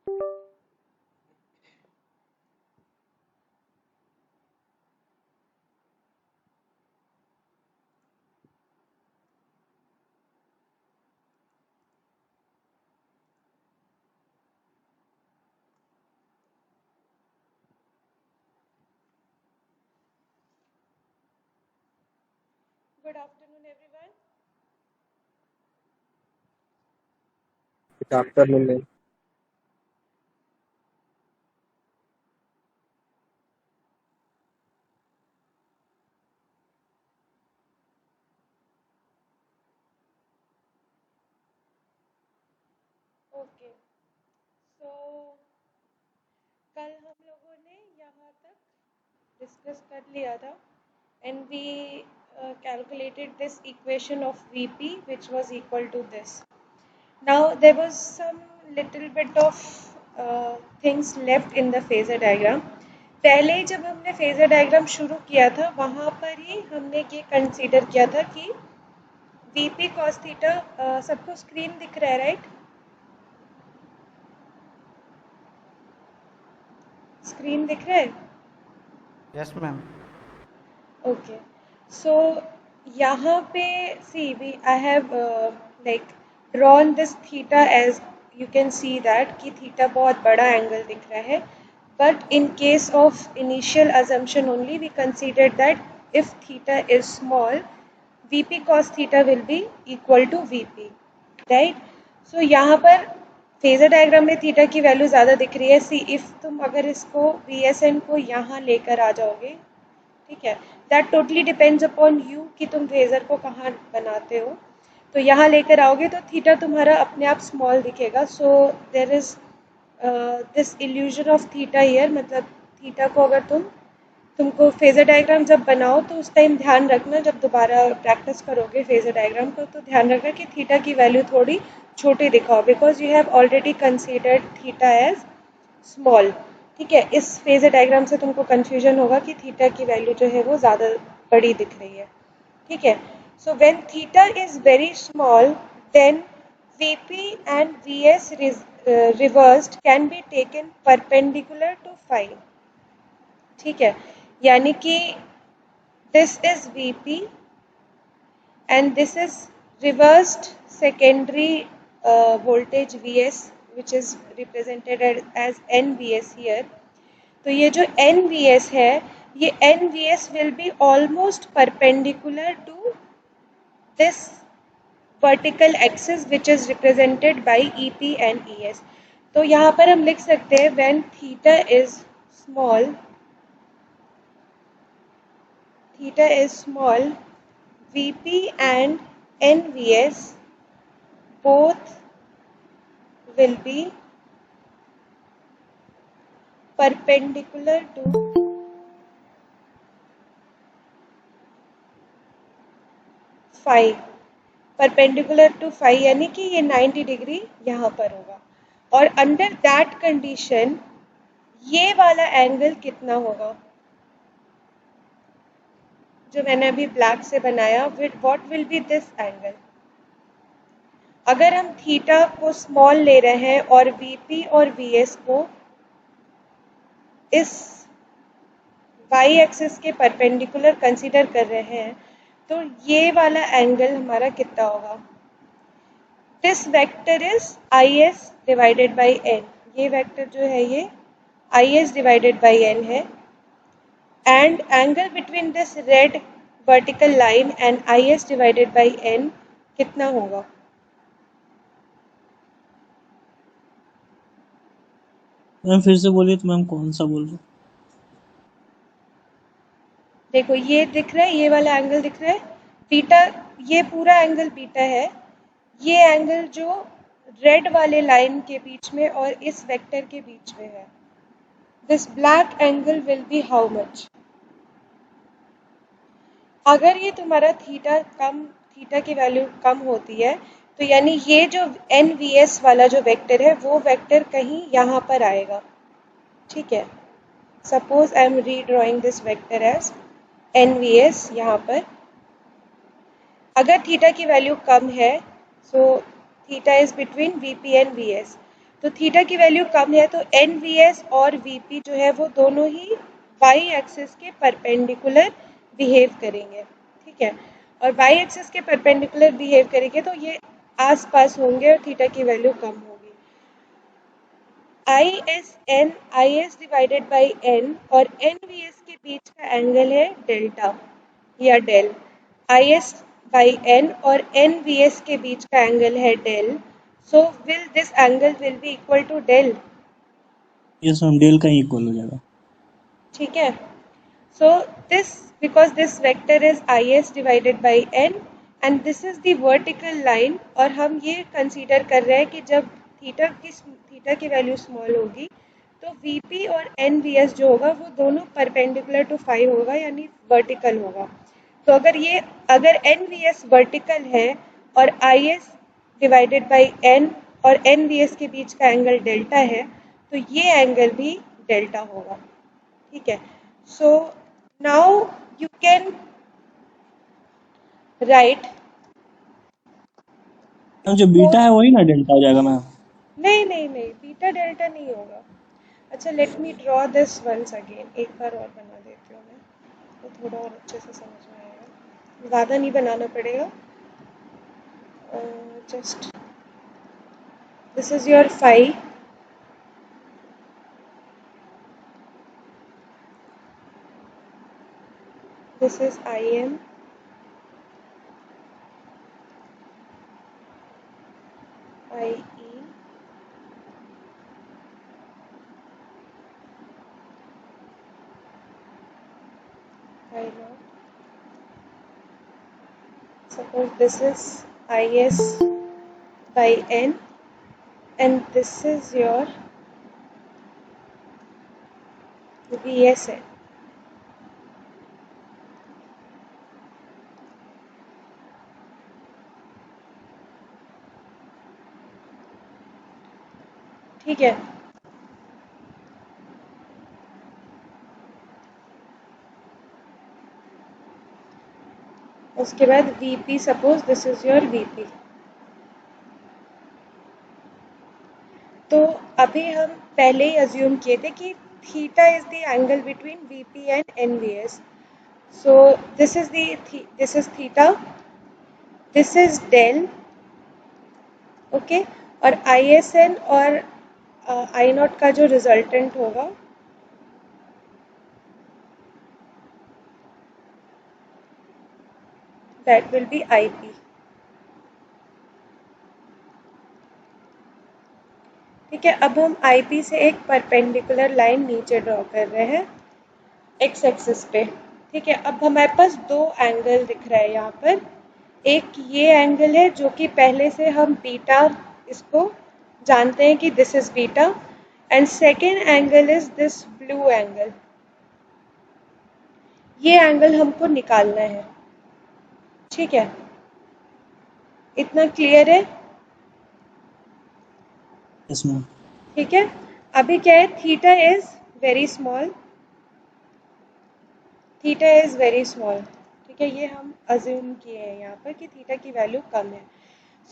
Good afternoon, everyone. Good afternoon, ma'am. Okay, so कल हम लोगों ने यहाँ तक डिस्कस कर लिया था and we calculated this equation of Vp which was equal to this. Now there was some little bit of things left in the phasor diagram. पहले जब हमने फेजर डायग्राम शुरू किया था वहाँ पर ही हमने ये कंसीडर किया था कि Vp cos थीटा सबको स्क्रीन दिख रहा है राइट? स्क्रीन दिख रहा है? Yes, ma'am. Okay, so यहाँ पे see we I have like drawn this theta as you can see that कि theta बहुत बड़ा एंगल दिख रहा है, but in case of initial assumption only we considered that if theta is small, Vp cos theta will be equal to Vp, right? So यहाँ पर phasor diagram में theta की वैल्यू ज़्यादा दिख रही है. सी इफ तुम अगर इसको VSN को यहाँ लेकर आ जाओगे, ठीक है, that totally depends upon you कि तुम फेजर को कहाँ बनाते हो. तो यहाँ लेकर आओगे तो थीटा तुम्हारा अपने आप स्मॉल दिखेगा. So there is this illusion of theta here, मतलब थीटा को अगर तुमको फेजर डायग्राम जब बनाओ तो उस टाइम ध्यान रखना, जब दोबारा प्रैक्टिस करोगे फेजर डायग्राम को तो ध्यान रखना कि थीटा की वैल्यू थोड़ी छोटी दिखाओ, because you have already considered theta as small. ठीक है, इस फेजर डायग्राम से तुमको कंफ्यूजन होगा कि थीटा की वैल्यू जो है वो ज़्यादा बड़ी दिख रही है. ठीक है, so when theta is very small then Vp and Vs reversed can be taken perpendicular to phi. ठीक है, यानी कि this is Vp and this is reversed secondary voltage Vs which is represented as NVS here. तो ये जो NVS है, ये NVS will be almost perpendicular to this vertical axis which is represented by EP and ES. तो यहाँ पर हम लिख सकते हैं when theta is small, Vp and NVS both will be perpendicular to phi. Perpendicular to phi यानी कि ये 90 डिग्री यहाँ पर होगा. और अंडर दैट कंडीशन ये वाला एंगल कितना होगा जो मैंने अभी ब्लैक से बनाया, with what will be this angle. अगर हम थीटा को स्मॉल ले रहे हैं और वीपी और वीएस को इस वाई एक्सिस के परपेंडिकुलर कंसीडर कर रहे हैं तो ये वाला एंगल हमारा कितना होगा. This vector is I S divided by N. ये वेक्टर जो है ये I S divided by N है. And angle between this red vertical line and I S divided by N कितना होगा. मैम फिर से बोलिए तो मैम कौन सा बोल रहे हो? देखो ये दिख रहा है, ये वाला एंगल दिख रहा है बीटा, ये पूरा एंगल बीटा है. ये एंगल जो रेड वाले लाइन के बीच में और इस वेक्टर के बीच में है, this black angle will be how much. अगर ये तुम्हारा थीटा की वैल्यू कम होती है तो यानी ये जो एन वी एस वाला जो वेक्टर है वो वेक्टर कहीं यहाँ पर आएगा. ठीक है, suppose I am redrawing this vector as N V S. यहाँ पर अगर थीटा की वैल्यू कम है so theta is between V P and V S. तो थीटा की वैल्यू कम है तो NVS और VP जो है वो दोनों ही y एक्सिस के परपेंडिकुलर बिहेव करेंगे, ठीक है। और y एक्सिस के परपेंडिकुलर बिहेव करेंगे तो ये आसपास होंगे और थीटा की वैल्यू कम होगी। IS डिवाइडेड बाई n और NVS के बीच का एंगल है डेल्टा या डेल। IS बाई n और NVS के बीच का एंगल है del. So will this angle will be equal to del? Yes ma'am, del का इक्वल हो जाएगा। ठीक है। So this because this vector is is divided by n and this is the vertical line और हम ये consider कर रहे हैं कि जब थीटा की वैल्यू स्मॉल होगी तो VP और NVS जो होगा वो दोनों परपेंडिकुलर टू फाई होगा यानी वर्टिकल होगा। तो अगर NVS वर्टिकल है और IS डिवाइडेड बाई n और NVS के बीच का एंगल डेल्टा है तो ये एंगल भी डेल्टा होगा, ठीक है। So now you can write ma'am जो बीटा है वही ना डेल्टा हो जाएगा मैम? नहीं नहीं नहीं, बीटा डेल्टा नहीं होगा। अच्छा, let me draw this once again, एक बार और बना देती हूँ मैं तो थोड़ा और अच्छे से समझ में आएगा, ज़्यादा नहीं बनाना पड़ेगा। Just this is your phi, this is IM, IE, I naught. Suppose this is IS by N and this is your VSN. ठीक है। उसके बाद VP, suppose this is your VP। तो अभी हम पहले ही अज्यूम किए थे कि theta is the angle between VP and NVS। So this is theta, this is del, okay. और ISN और I नॉट का जो रिजल्टेंट होगा दैट विल बी IP। ठीक है, अब हम IP से एक परपेंडिकुलर लाइन नीचे ड्रॉ कर रहे हैं x एक्सिस पे, ठीक है। अब हमारे पास दो एंगल दिख रहा है यहाँ पर। एक ये एंगल है जो कि पहले से हम बीटा इसको जानते हैं कि this is beta, and second angle is this blue angle. ये एंगल हमको निकालना है, ठीक है। इतना क्लियर है? Yes ma'am. ठीक है। अभी क्या है, theta is very small, theta is very small, ठीक है। ये हम अज्यूम किए हैं यहाँ पर कि थीटा की वैल्यू कम है।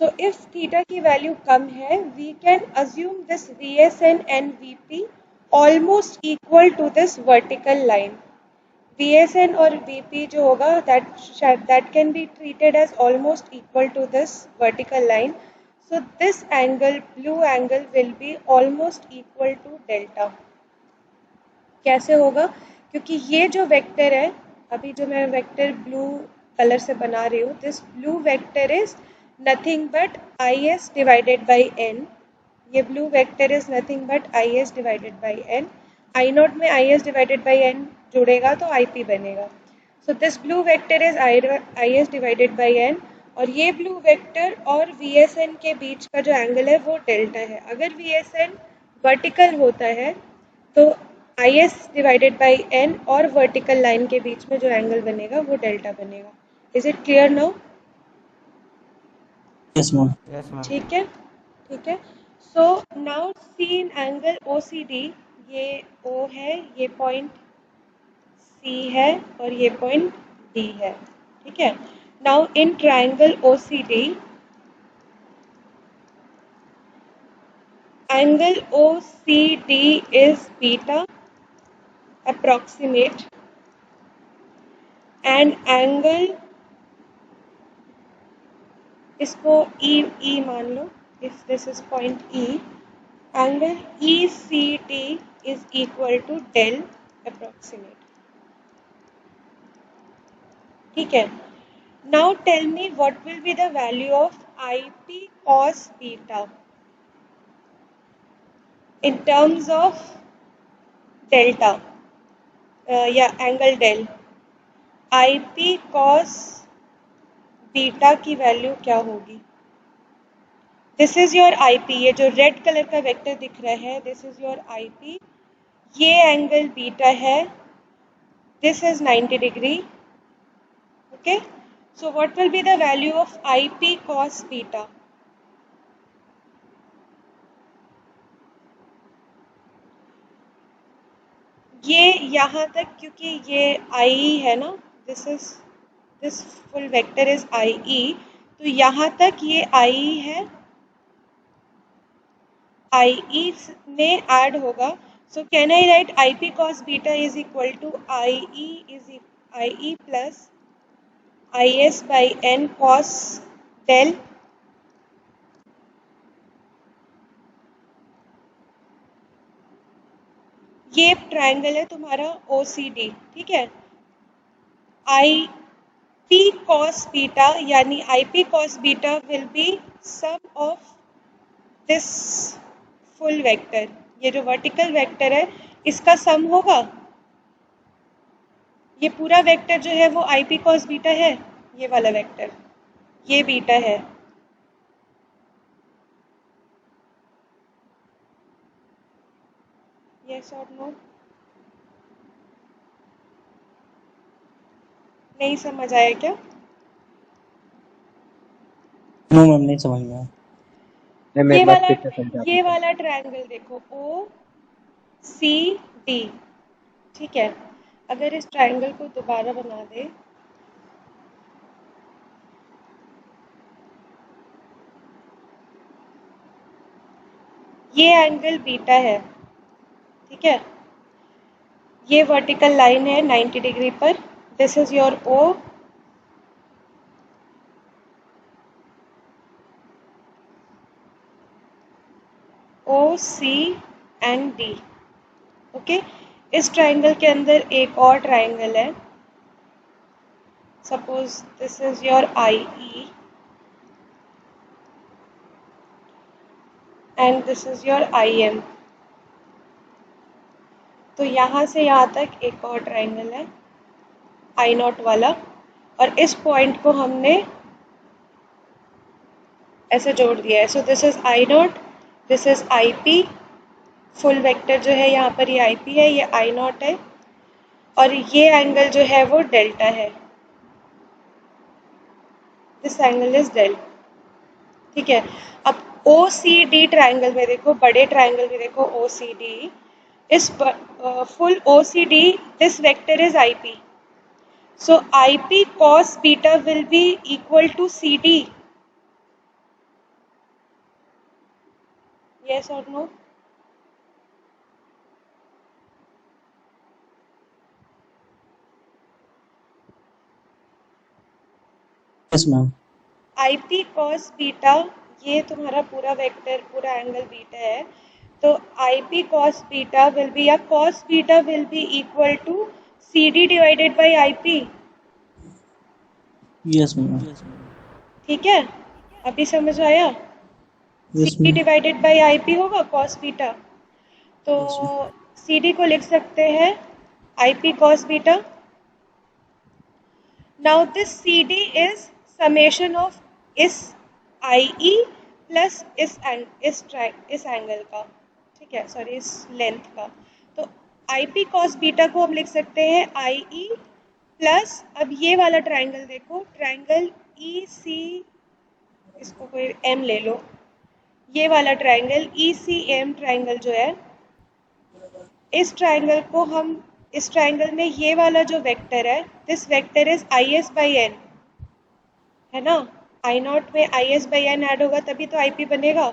सो इफ थीटा की वैल्यू कम है we can assume this VSN and VP almost equal to this vertical line. VSN और VP जो होगा that can be treated as almost equal to this vertical line. So this angle, blue angle will be almost equal to delta. कैसे होगा? क्योंकि ये जो vector है, अभी जो मैं वेक्टर ब्लू कलर से बना रही हूँ, this blue vector is nothing but IS divided by n। ये blue vector is nothing but IS divided by n। I not में IS डिवाइडेड बाई n जुड़ेगा तो IP बनेगा। So this blue vector is IS divided by n और ये blue vector और VSN के बीच का जो एंगल है वो डेल्टा है। अगर VSN वर्टिकल होता है तो IS डिवाइडेड बाई n और वर्टिकल लाइन के बीच में जो एंगल बनेगा वो डेल्टा बनेगा। Is it clear now? Yes ma'am. Yes, ma'am. ठीक है, ठीक है। सो नाउ सी इन एंगल OCD, ये O है, ये पॉइंट C है और ये पॉइंट D है, ठीक है। Now in triangle OCD Angle OCD is beta approximate and angle इसको E मान लो, if this is point E, angle ECD is equal to del approximate. ठीक है. Now tell me what will be the value of IP cos beta in terms of delta, angle del. IP cos beta की value क्या होगी? This is your IP, ये जो red colour का vector दिख रहा है, दिस इज योर IP. ये एंगल बीटा है, this is 90 degree. Okay, so what will be the value of IP cos beta? ये यहाँ तक, क्योंकि ये IE है ना, this full vector is IE, तो यहाँ तक ये IE है, IE में ऐड होगा. So can I write IP cos beta is equal to IE plus IS by N cos del? ये ट्रायंगल है तुम्हारा OCD, ठीक है. IP cos beta यानी IP cos beta will be sum of this full vector. ये जो vertical vector है इसका सम होगा. ये पूरा वेक्टर जो है वो IP cos बीटा है, ये वाला वेक्टर, ये बीटा है. यस और नो? नहीं समझ आया क्या? नो मैम, नहीं समझ में आया। मैम ये एक बार वाला फिर से समझा ये दीजिए। वाला ट्रायंगल देखो, OCD, ठीक है. अगर इस ट्रायंगल को दोबारा बना दे, ये एंगल बीटा है, ठीक है. ये वर्टिकल लाइन है 90 डिग्री पर, this is your O. OC and D. Okay, इस ट्रायंगल के अंदर एक और ट्रायंगल है. Suppose this is your IE and this is your IM. तो यहाँ से यहाँ तक एक और ट्रायंगल है I0 वाला, और इस पॉइंट को हमने ऐसे जोड़ दिया है. So this is I0, this is IP. Full vector जो है यहाँ पर ये IP है, ये I0 है, और ये एंगल जो है वो डेल्टा है. दिस एंगल इज डेल, ठीक है. अब OCD ट्रायंगल में देखो, बड़े ट्रायंगल में देखो OCD, इस full OCD, this vector is IP. So IP cos beta will be equal to CD. Yes or no? Yes ma'am. IP cos beta, ये तुम्हारा पूरा वेक्टर, पूरा एंगल बीटा है, तो IP cos beta will be, या cos beta will be equal to CD divided by IP. Yes ma'am. ठीक है, अभी समझ आया? Yes CD ma'am. Divided by IP होगा cos बीटा, तो यस मैम। CD को लिख सकते हैं IP cos beta. Now this CD is summation of इस IE प्लस इस एंगल का, ठीक है, सॉरी इस लेंथ का. तो IP cos बीटा को हम लिख सकते हैं IE प्लस, अब ये वाला ट्रायंगल देखो, ट्रायंगल EC, इसको कोई M ले लो, ये वाला ट्रायंगल ECM ट्रायंगल जो है, इस ट्रायंगल को हम, इस ट्रायंगल में ये वाला जो वेक्टर है, this vector is IS by N, है ना. I0 में IS by N ऐड होगा तभी तो IP बनेगा.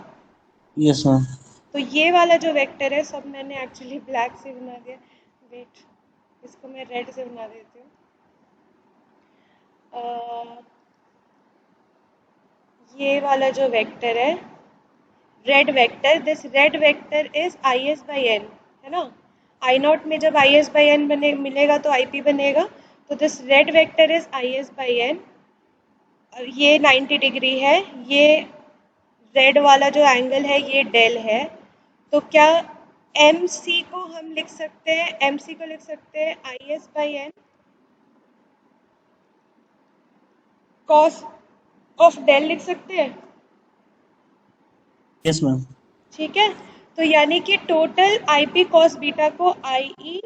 Yes ma'am. तो ये वाला जो वेक्टर है, सब मैंने एक्चुअली ब्लैक से बना दिया, वेट, इसको मैं रेड से बना देती हूँ। ये वाला जो वेक्टर है, red vector, this red vector is I S by N, है ना। आई नॉट में जब आई एस बाई एन बने मिलेगा तो आई पी बनेगा, तो this red vector is I S by N. ये 90 डिग्री है, ये रेड वाला जो एंगल है ये डेल है। तो क्या एम सी को हम लिख सकते हैं, एम सी को लिख सकते हैं I S by N cos of del लिख सकते हैं, यस मैम। ठीक है। तो यानी कि total I P cos beta को I E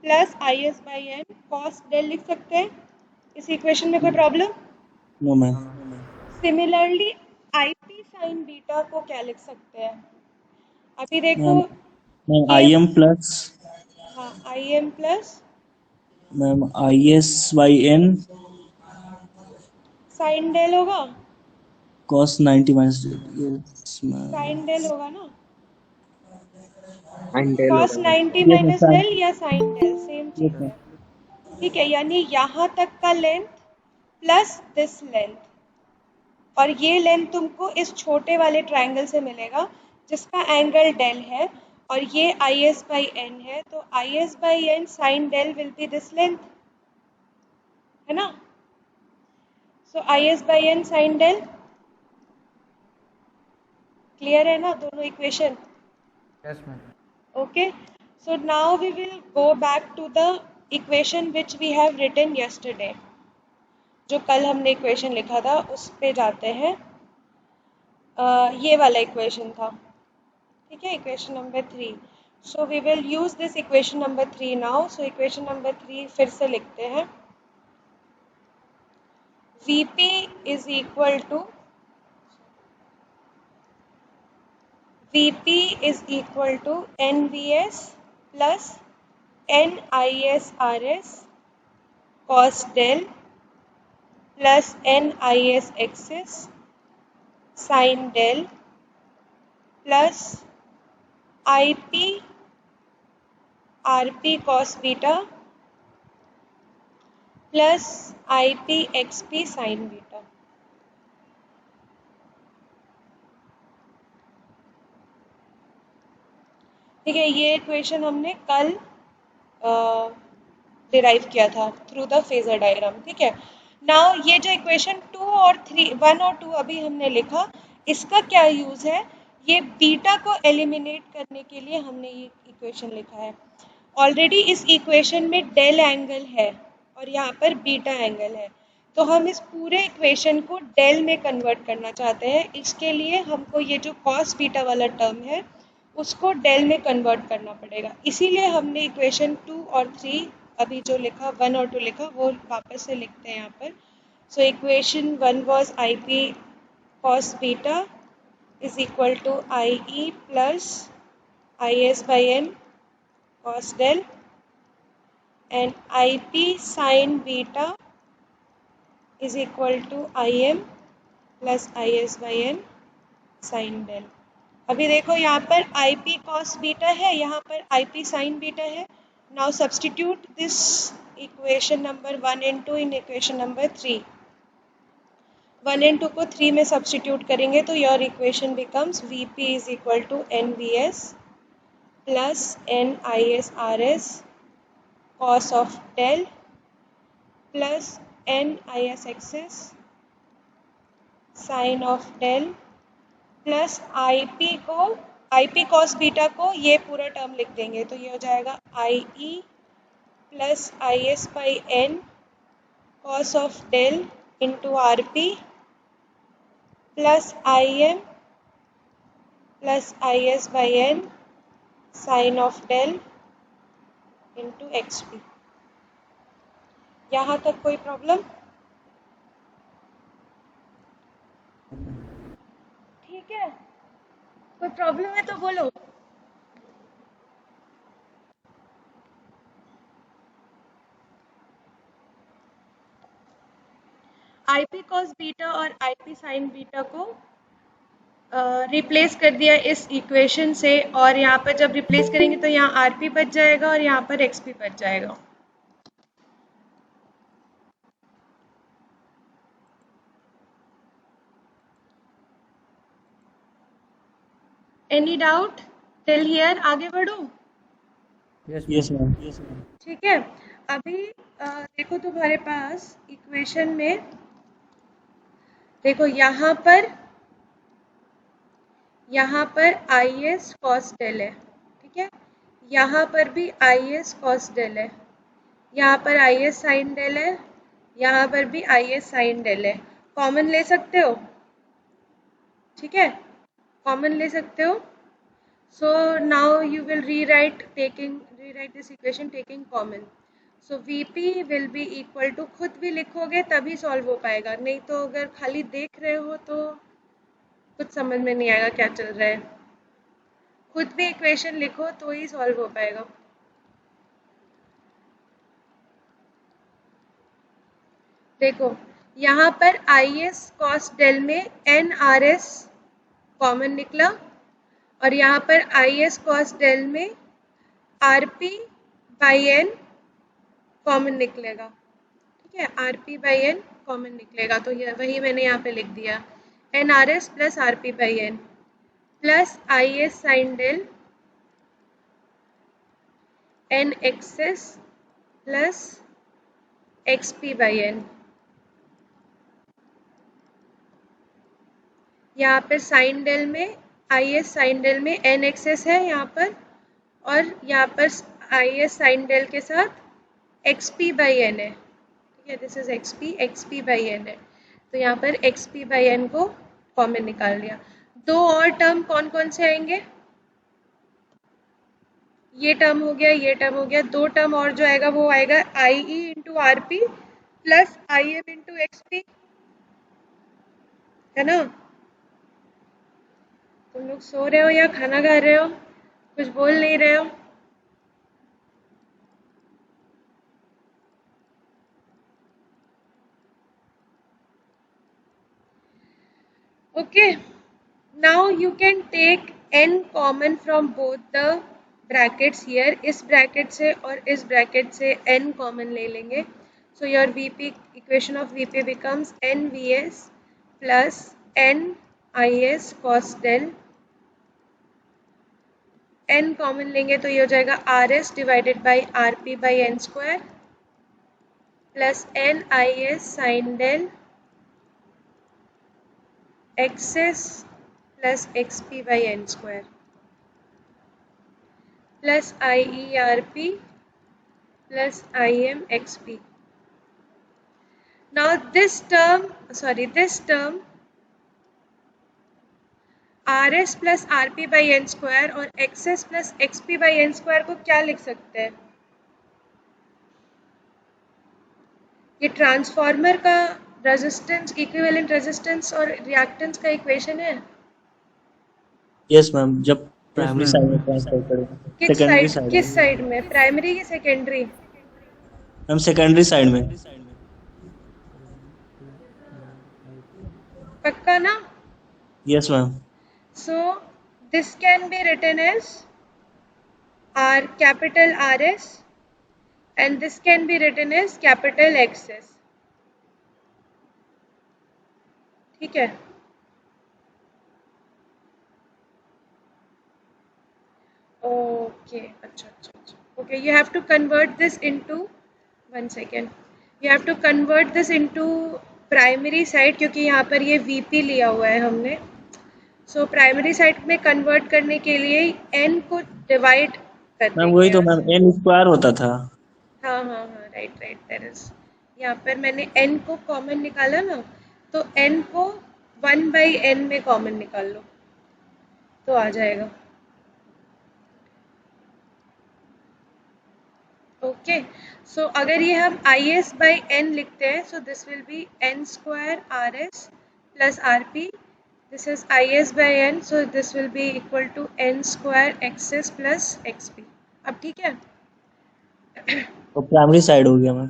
plus I S by N cos del लिख सकते हैं इस इक्वेशन में, कोई problem? No ma'am. Similarly I P sine beta को क्या लिख सकते हैं? अभी देखो मैम मैम ये, आई एम प्लस हाँ I M plus ma'am I S by N sine del होगा, cos 90 minus yes ma'am. Sine del होगा ना, एंड डेल कॉस होगा ma'am. 90 yes minus ma'am. Del या साइन डेल, सेम यस चीज़ ma'am. है, ठीक है। यानी यहाँ तक का लेंथ प्लस दिस लेंथ, और ये लेंथ तुमको इस छोटे वाले ट्रायंगल से मिलेगा जिसका एंगल डेल है, और ये आई एस बाई एन है, तो I S by N sine del will be this length, है ना। So I S by N sine del, clear है ना दोनों equation? Yes, ma'am. Okay, so now we will go back to the equation which we have written yesterday. जो कल हमने equation लिखा था उस पे जाते हैं। ये वाला इक्वेशन था, ठीक है, equation number 3। So we will use this equation number 3 now. So equation number 3 फिर से लिखते हैं। Vp is equal to Vp is equal to NVS plus NISRS cos del plus NISXS sin del plus IP RP cos beta plus IP XP sin beta। ठीक है, ये equation हमने कल derive किया था थ्रू द फेजर डायग्राम, ठीक है। Now ये जो इक्वेशन 2 और 3, 1 और 2 अभी हमने लिखा, इसका क्या यूज़ है? ये बीटा को एलिमिनेट करने के लिए हमने ये इक्वेशन लिखा है। ऑलरेडी इस इक्वेशन में डेल एंगल है और यहाँ पर बीटा एंगल है, तो हम इस पूरे इक्वेशन को डेल में कन्वर्ट करना चाहते हैं। इसके लिए हमको ये जो कॉस बीटा वाला टर्म है उसको डेल में कन्वर्ट करना पड़ेगा, इसीलिए हमने इक्वेशन 2 और 3 अभी जो लिखा 1 और 2 लिखा वो वापस से लिखते हैं यहाँ पर। So equation 1 was I P cos beta is equal to I E plus I S by N cos del and IP sin beta is equal to IM plus IS by N sin del। अभी देखो यहाँ पर IP cos beta है, यहाँ पर IP sin beta है। Now substitute this equation number 1 and 2 in equation number 3। 1 and 2 को 3 में substitute करेंगे तो your equation becomes VP is equal to NVS plus NISRS cos of del plus NISXS sine of del plus I P cos beta को ये पूरा term लिख देंगे, तो ये हो जाएगा I E plus I S by N cos of del into R P plus I M plus I S by N sine of del into X P. यहाँ तक कोई प्रॉब्लम? ठीक है, कोई प्रॉब्लम है तो बोलो। आई पी कॉस बीटा और आई पी साइन बीटा को रिप्लेस कर दिया इस इक्वेशन से, और यहाँ पर जब रिप्लेस करेंगे तो यहाँ आरपी बच जाएगा और यहाँ पर एक्सपी बच जाएगा। Any doubt till here? आगे बढ़ो। Yes, yes ma'am. मैम। ठीक है, अभी देखो तुम्हारे पास इक्वेशन में, देखो यहाँ पर आई एस कॉस डेल है, ठीक है, यहाँ पर भी आई एस कॉस डेल है, यहाँ पर आई एस साइन डेल है, यहाँ पर भी आई एस साइन डेल है। कॉमन ले सकते हो, ठीक है, कॉमन ले सकते हो। So now you will rewrite this equation taking common. So VP will be equal to, खुद भी लिखोगे तभी सॉल्व हो पाएगा, नहीं तो अगर खाली देख रहे हो तो कुछ समझ में नहीं आएगा क्या चल रहा है। खुद भी इक्वेशन लिखो तो ही सॉल्व हो पाएगा। देखो यहाँ पर आई एस कॉस डेल में एन आर एस कॉमन निकला, और यहाँ पर आई एस कॉस डेल में R P by N common निकलेगा, ठीक है, R P by N common निकलेगा, तो ये वही मैंने यहाँ पे लिख दिया, N R S plus R P by N plus I S sine del N X S plus X P by N. यहाँ पर साइन डेल में, आई एस साइन डेल में एन एक्सेस है यहाँ पर, और यहाँ पर आई एस साइन डेल के साथ एक्स पी बाई एन है, ठीक है, this is X P by N है, तो यहाँ पर एक्स पी बाई एन को कॉमन निकाल लिया। दो और टर्म कौन कौन से आएंगे? ये टर्म हो गया, ये टर्म हो गया, दो टर्म और जो आएगा वो आएगा I E into R P plus I M into X P, है ना। तुम लोग सो रहे हो या खाना खा रहे हो? कुछ बोल नहीं रहे हो? Okay, now you can take n common from both the brackets here. इस bracket से और इस bracket से n common ले लेंगे. So your VP equation of VP becomes NVS plus NIS cos del. n common लेंगे तो ये हो जाएगा RS divided by RP by n square plus NIS sin del XS plus XP by n square plus IERP plus IMXP. Now this term RS plus RP by n square और XS plus XP by n square को क्या लिख सकते हैं? ये transformer का resistance, equivalent resistance और reactance का इक्वेशन है। यस मैम, जब प्राइमरी ma'am. साइड में ट्रांसफर करें, सेकेंडरी साइड किस साइड में? प्राइमरी की सेकेंडरी? मैम सेकेंडरी साइड में। पक्का ना? Yes ma'am. So this can be written as R capital RS and this can be written as capital XS. ठीक है, okay, अच्छा, okay, you have to convert this into, one second, you have to convert this into primary side क्योंकि यहाँ पर ये VP लिया हुआ है हमने। So प्राइमरी साइड में कन्वर्ट करने के लिए n को डिवाइड कर देंगे। मैम वही तो मैम, n स्क्वायर होता था। हाँ, राइट, देयर इज, यहाँ पर मैंने n को कॉमन निकाला ना, तो n को 1/n में कॉमन निकाल लो तो आ जाएगा। ओके, सो अगर ये हम IS by n लिखते हैं, सो this will B n square RS plus RP. This is IS by n, so this will be equal to n square XS plus XP. अब ठीक है? तो प्राइमरी साइड हो गया मैम।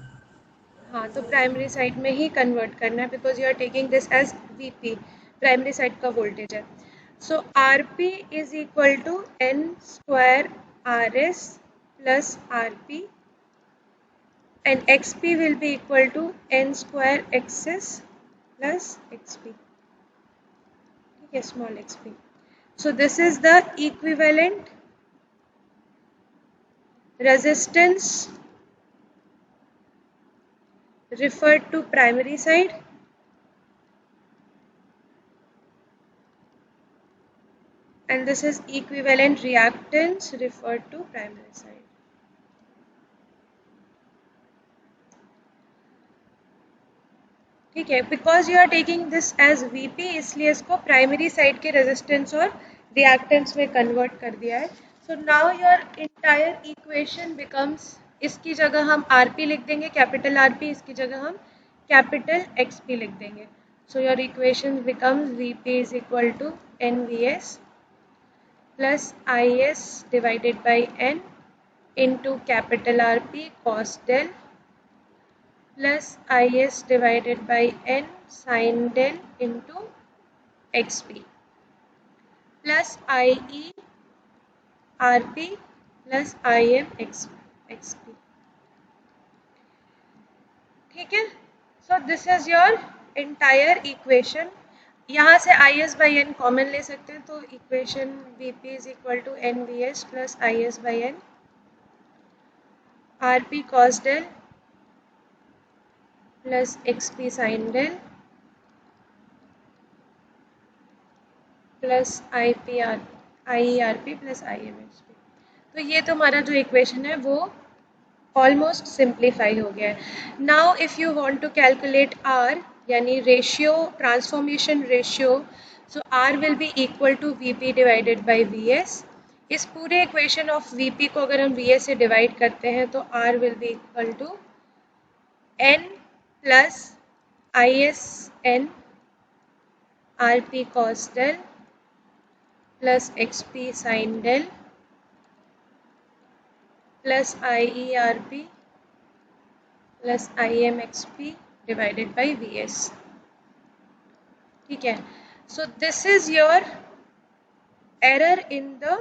हाँ, तो प्राइमरी साइड में ही कन्वर्ट करना है because you are taking this as VP, primary side का वोल्टेज है। So Rp is equal to n square Rs plus Rp, and Xp will be equal to n square Xs plus Xp. Okay, small xp. So this is the equivalent resistance referred to primary side, and this is equivalent reactance referred to primary side. ठीक है, because you are taking this as VP, इसलिए इसको primary side के resistance और reactance में convert कर दिया है. So now your entire equation becomes, इसकी जगह हम आरपी लिख देंगे कैपिटल आरपी, इसकी जगह हम कैपिटल एक्सपी लिख देंगे. So your equation becomes VP is equal to NVS plus IS divided by N into capital RP cos del plus Is divided by n sin del into xp plus IE Rp plus Im xp. ठीक है, so this is your entire equation. यहाँ से Is by n common ले सकते हैं, तो equation Vp is equal to nVs plus Is by n Rp cos del plus xp sin del plus IERP plus IMXP. तो ये तो हमारा जो इक्वेशन है वो ऑलमोस्ट सिंप्लीफाई हो गया है. Now if you want to calculate R, यानी ratio, transformation ratio, so R will be equal to VP divided by VS. इस पूरे इक्वेशन ऑफ VP को अगर हम VS से डिवाइड करते हैं तो R will be equal to N plus ISN Rp cos del plus XP sin del plus IERP plus IMXP divided by VS. ठीक है, so this is your error in the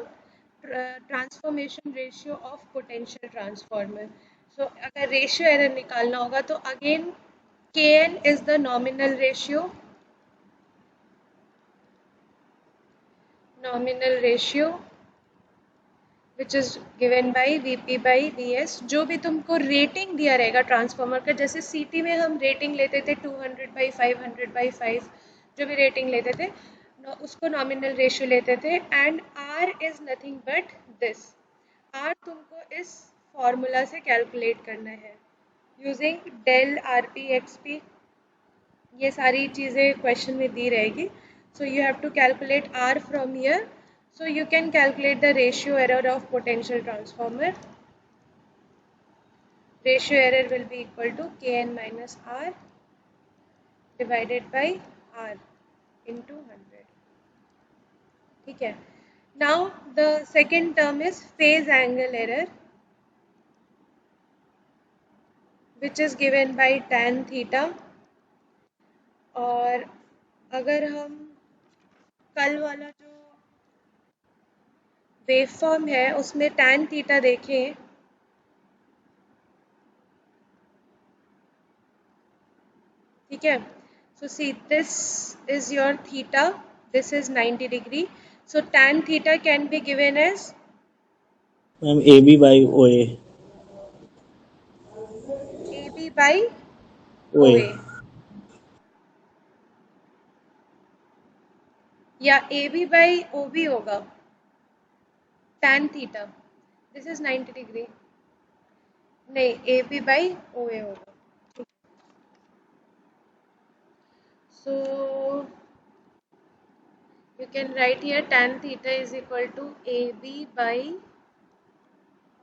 transformation ratio of potential transformer. So अगर ratio error निकालना होगा तो again Kn is the nominal ratio, which is given by Vp by Vs. जो भी तुमको rating दिया रहेगा ट्रांसफॉर्मर का, जैसे सीटी में हम रेटिंग लेते थे 200/500/5, जो भी रेटिंग लेते थे उसको नॉमिनल रेशियो लेते थे. And R is nothing but this. R तुमको इस फॉर्मूला से कैलकुलेट करना है यूजिंग डेल आरपी एक्सपी. ये सारी चीज़ें क्वेश्चन में दी रहेगी. So you have to calculate R from here. So you can calculate the ratio error of potential transformer. Ratio error will be equal to Kn minus R divided by R into 100. ठीक है. Now the second term is phase angle error, which is given by tan theta. और अगर हम कल वाला जो waveform है उसमें tan थीटा देखें, ठीक है. So see, this is your theta, this is 90 degree. So tan theta can be given as ma'am AB by OA. AB by OA. OA या AB by OB होगा. tan theta, this is 90 degree, नहीं AB by OA होगा. So you can write here tan theta is equal to AB by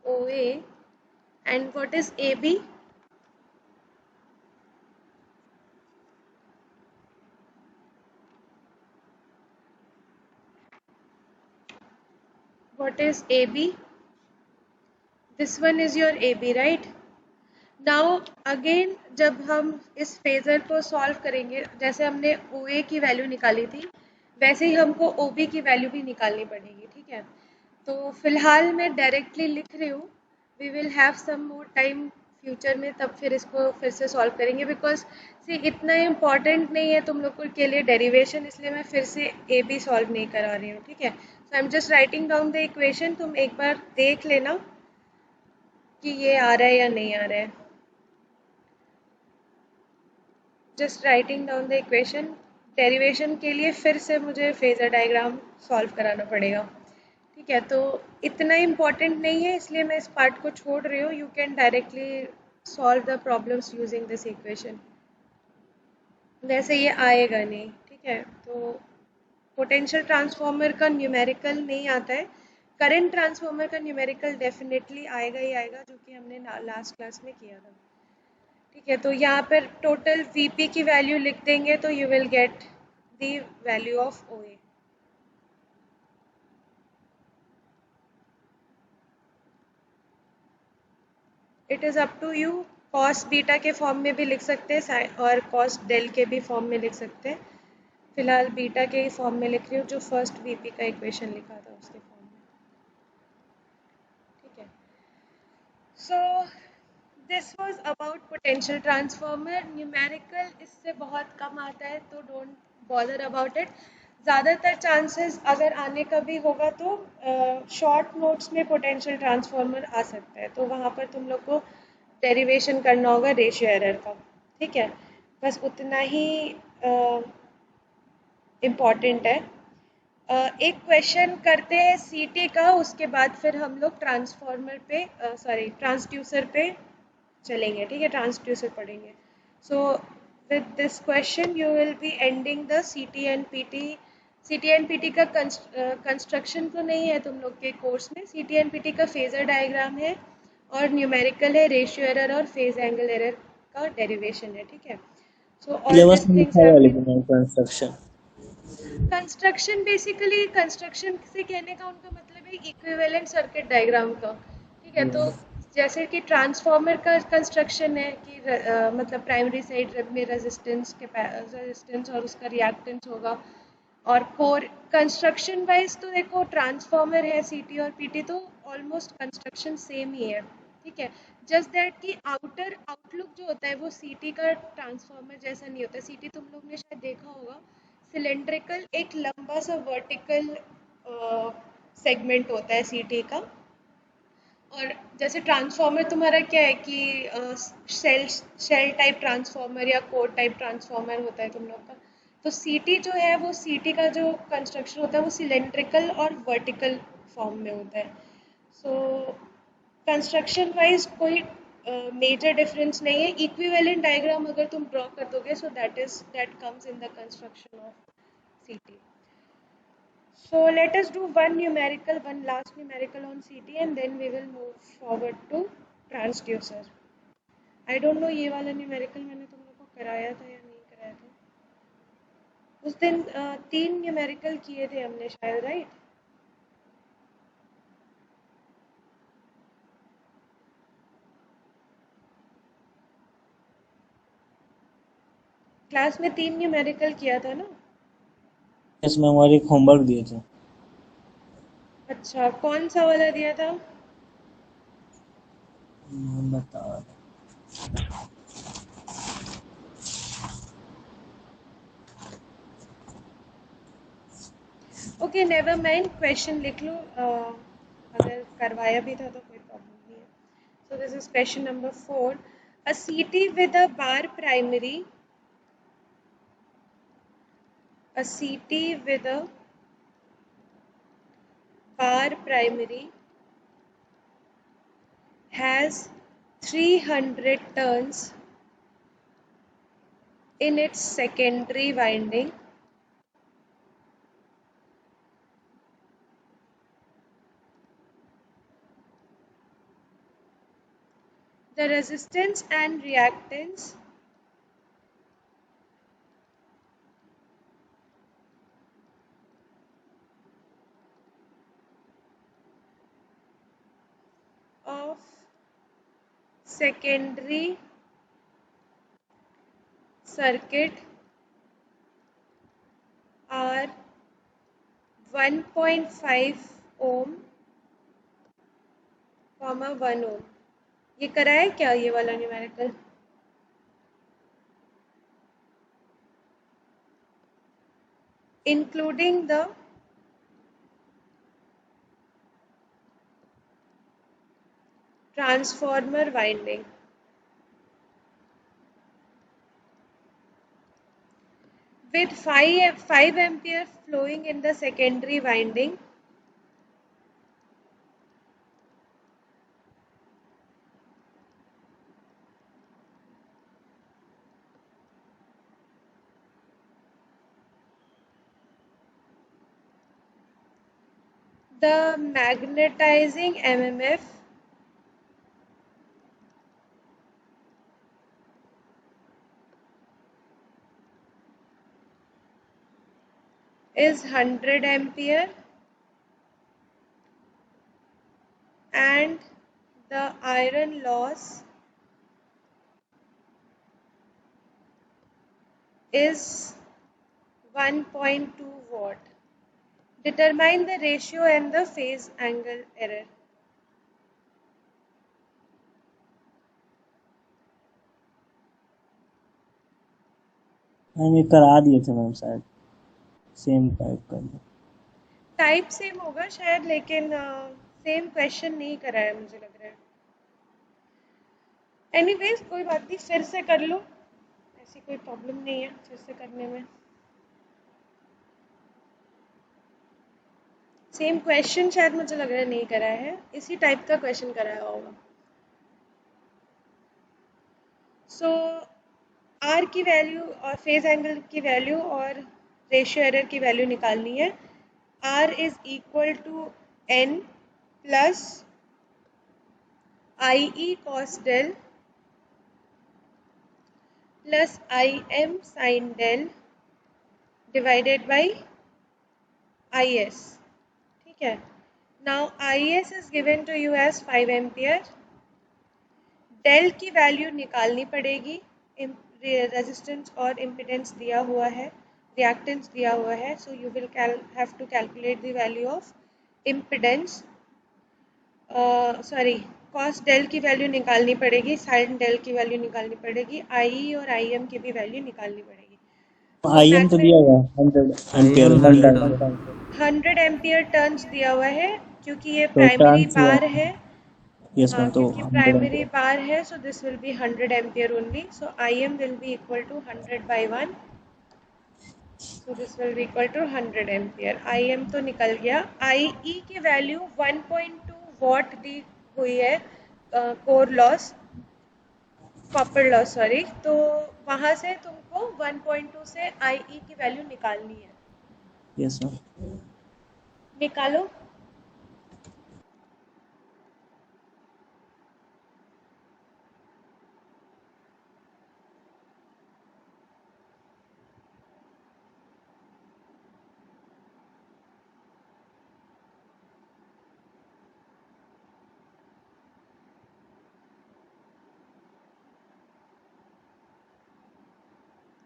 OA. And what is AB? What is AB? This one is your AB, right? Now again जब हम इस phasor को solve करेंगे, जैसे हमने OA की value निकाली थी, वैसे ही हमको OB की वैल्यू भी निकालनी पड़ेगी, ठीक है। तो फिलहाल मैं डायरेक्टली लिख रही हूँ, we will have some more time future में, तब फिर इसको फिर से सॉल्व करेंगे, बिकॉज सी इतना इम्पॉर्टेंट नहीं है तुम लोगों के लिए डेरिवेशन, इसलिए मैं फिर से AB सॉल्व नहीं करा रही हूँ, ठीक है। So I am just writing down the equation, तुम एक बार देख लेना कि ये आ रहा है या नहीं आ रहा है। Just writing down the equation. Derivation के लिए फिर से मुझे फेजर डायग्राम सॉल्व कराना पड़ेगा, ठीक है। तो इतना इम्पॉर्टेंट नहीं है, इसलिए मैं इस पार्ट को छोड़ रही हूँ। You can directly solve the problems using this equation. वैसे ये आएगा नहीं, ठीक है। तो पोटेंशियल ट्रांसफॉर्मर का न्यूमेरिकल नहीं आता है, करंट ट्रांसफॉर्मर का न्यूमेरिकल डेफिनेटली आएगा ही आएगा, जो कि हमने लास्ट क्लास में किया था, ठीक है। तो यहाँ पर टोटल VP की वैल्यू लिख देंगे, तो you will get the value of OA। It is up to you, cos beta के फॉर्म में भी लिख सकते हैं और कॉस डेल के भी फॉर्म में लिख सकते हैं। फिलहाल बीटा के ही फॉर्म में लिख रही हूँ, जो फर्स्ट VP का इक्वेशन लिखा था उसके फॉर्म में, ठीक है। So this was about potential transformer. Numerical इससे बहुत कम आता है, तो डोंट बॉदर अबाउट इट। ज़्यादातर चांसेस अगर आने का भी होगा तो शॉर्ट नोट्स में पोटेंशियल ट्रांसफॉर्मर आ सकता है, तो वहाँ पर तुम लोग को डेरिवेशन करना होगा रेशियो एरर का, ठीक है। बस उतना ही इम्पॉर्टेंट है। एक क्वेश्चन करते हैं CT का, उसके बाद फिर हम लोग ट्रांसफॉर्मर पे ट्रांसड्यूसर पे चलेंगे, ठीक है। ट्रांसड्यूसर पढ़ेंगे। So with this question you will be ending the CT and PT। CT and PT का कंस्ट्रक्शन तो नहीं है तुम लोग के कोर्स में। CT एंड PT का फेजर डायग्राम है और न्यूमेरिकल है, रेशियो एरर और फेज एंगल एरर का डेरिवेशन है, ठीक है। सो ऑल सिलेबस दिस में थिंग्स लिखा हुआ हैव है बीन। लेकिन कंस्ट्रक्शन। कंस्ट्रक्शन बेसिकली, कंस्ट्रक्शन से कहने का उनका मतलब है इक्विवेलेंट सर्किट डायग्राम का, ठीक है। तो जैसे कि ट्रांसफॉर्मर का कंस्ट्रक्शन है कि मतलब प्राइमरी साइड में रेजिस्टेंस और उसका रिएक्टेंस होगा, और कोर कंस्ट्रक्शन वाइज तो देखो ट्रांसफॉर्मर है CT और PT, तो ऑलमोस्ट कंस्ट्रक्शन सेम ही है, ठीक है। जस्ट दैट कि आउटर आउटलुक जो होता है वो CT का ट्रांसफॉर्मर जैसा नहीं होता। CT तुम लोग ने शायद देखा होगा, सिलेंड्रिकल एक लंबा सा वर्टिकल सेगमेंट होता है CT का। और जैसे ट्रांसफॉर्मर तुम्हारा क्या है कि सेल शेल टाइप ट्रांसफॉर्मर या कोर टाइप ट्रांसफॉर्मर होता है तुम लोग का। तो CT जो है वो CT का जो कंस्ट्रक्शन होता है वो सिलेंड्रिकल और वर्टिकल फॉर्म में होता है। सो कंस्ट्रक्शन वाइज कोई मेजर डिफरेंस नहीं है। इक्विवेलेंट डायग्राम अगर तुम ड्रॉ कर दोगे, so that comes in the construction of CT. So let us do one last numerical on CT, and then we will move forward to transducer. I don't know ये वाला numerical मैंने तुम लोग को कराया था या नहीं कराया था। उस दिन 3 numerical किए थे हमने शायद, राइट। क्लास में 3 numerical किया था ना। इसमें हमारे एक होमवर्क दिए थे। अच्छा, कौन सा वाला दिया था। बता। ओके नेवर माइंड, क्वेश्चन लिख लो। अगर करवाया भी था तो कोई प्रॉब्लम नहीं है। So this is question number 4। A CT with a bar primary, a CT with a bar primary has 300 turns in its secondary winding. The resistance and reactance of secondary circuit are 1.5 ओम, 1 ओम। ये करा है क्या ये वाला numerical? Including the transformer winding with 5 ampere flowing in the secondary winding, the magnetizing MMF is 100 ampere and the iron loss is 1.2 watt. Determine the ratio and the phase angle error. Ma'am ये करा दिए थे ma'am शायद same type का। Type same होगा शायद, लेकिन same question नहीं करा है मुझे लग रहा है। एनीवेज कोई बात नहीं, फिर से कर लो, ऐसी कोई प्रॉब्लम नहीं है फिर से करने में। सेम क्वेश्चन शायद मुझे लग रहा है नहीं करा है, इसी टाइप का क्वेश्चन कराया होगा। सो आर की वैल्यू और फेज एंगल की वैल्यू और रेशियो एरर की वैल्यू निकालनी है। R is equal to N plus I E cos del plus I M sine del divided by I S. ठीक है, now I S is given to you as 5 ampere. Del की value निकालनी पड़ेगी, resistance और impedance दिया हुआ है, reactance दिया हुआ है, so you will have to calculate the value of impedance, sorry cos del की वैल्यू निकालनी पड़ेगी, साइन डेल की वैल्यू निकालनी पड़ेगी, आई और आई एम की भी वैल्यू निकालनी पड़ेगी। आई एम तो दिया हुआ 100 एम्पियर 100 एम्पियर टर्न्स दिया हुआ है, क्योंकि ये तो प्राइमरी टर्न्स बार है। यस मैम तो क्योंकि 100 प्राइमरी बार है, so this will be 100 ampere only, so I M will be equal to 100 by 1, so this will be equal to 100 ampere. I M तो निकल गया। आई ई की वैल्यू 1.2 वॉट दी हुई है, core loss, copper loss sorry, तो वहाँ से तुमको 1.2 से आई ई की वैल्यू निकालनी है। Yes ma'am. निकालो।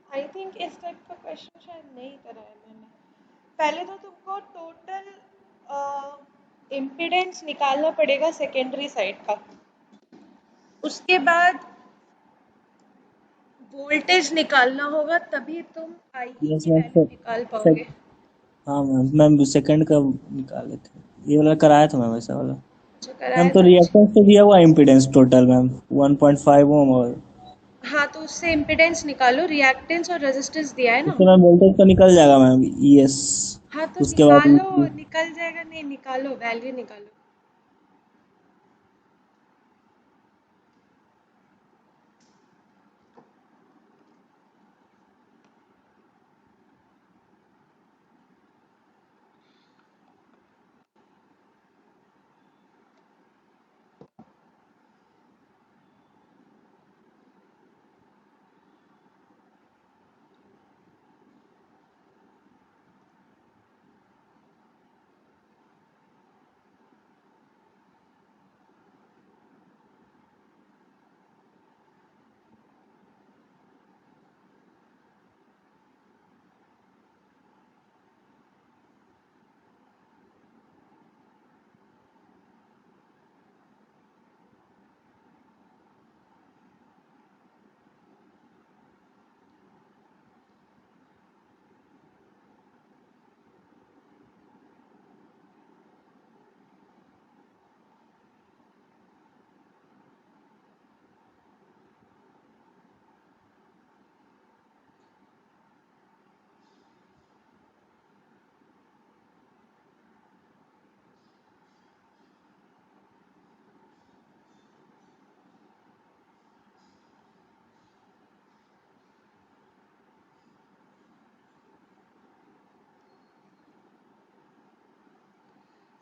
आई थिंक इस टाइप का क्वेश्चन शायद नहीं करा है मैंने। पहले तो तुमको टोटल इम्पिडेंस निकालना पड़ेगा सेकेंडरी साइड का, उसके बाद वोल्टेज निकालना होगा, तभी तुम आई ई यस की मैम वैल्यू निकाल पाओगे। हाँ मैम सेकंड का निकाले थे, ये वाला कराया था मैम ऐसा वाला। जो मैम कराया तो था। रिएक्टेंस तो दिया हुआ इम्पीडेंस टोटल मैम 1.5 ओम और हाँ, तो उससे इम्पिडेंस निकालो, रिएक्टेंस और रेजिस्टेंस दिया है ना। उससे मैम वोल्टेज तो निकल जाएगा मैम। यस हाँ तो उसके बाद निकालो, निकल जाएगा, नहीं निकालो, वैल्यू निकालो।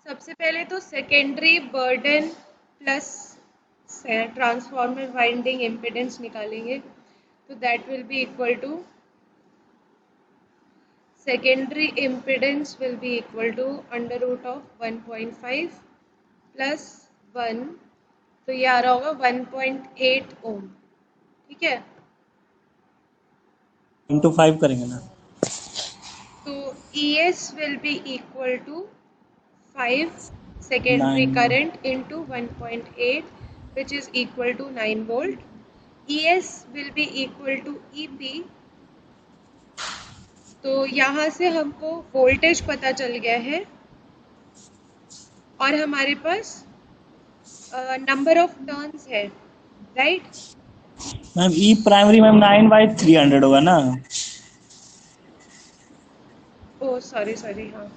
सबसे पहले तो secondary burden plus transformer winding impedance निकालेंगे, तो that will be equal to secondary impedance will be equal to under root of 1.5 plus 1, तो ये आ रहा होगा 1.8 ओम। ठीक है, इंटू 5 करेंगे ना। तो ES will be equal to 5 secondary 9 current into 1.8 which is equal to 9 volt. ES will be equal to EP, तो यहाँ से हमको वोल्टेज पता चल गया है और हमारे पास नंबर ऑफ टर्न्स है, राइट? मैम ई प्राइमरी मैम 9/300 होगा ना। ओह सॉरी सॉरी, हाँ,